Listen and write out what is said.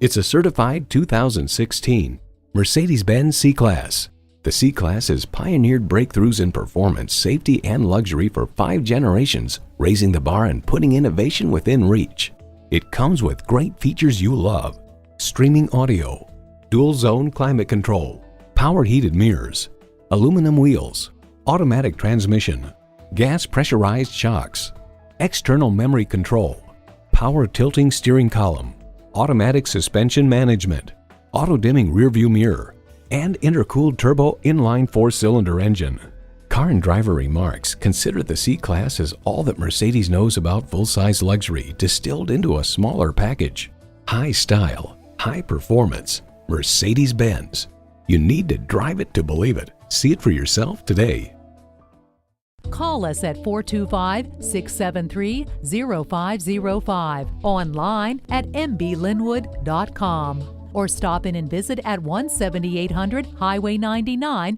It's a certified 2016 Mercedes-Benz C-Class. The C-Class has pioneered breakthroughs in performance, safety, and luxury for 5 generations, raising the bar and putting innovation within reach. It comes with great features you love: streaming audio, dual-zone climate control, power heated mirrors, aluminum wheels, automatic transmission, gas pressurized shocks, external memory control, power tilting steering column, automatic suspension management, auto-dimming rearview mirror, and intercooled turbo inline 4-cylinder engine. Car and Driver remarks, consider the C-Class as all that Mercedes knows about full-size luxury distilled into a smaller package. High style, high performance, Mercedes-Benz. You need to drive it to believe it. See it for yourself today. Call us at 425-673-0505, online at mblynnwood.com, or stop in and visit at 17800 Highway 99,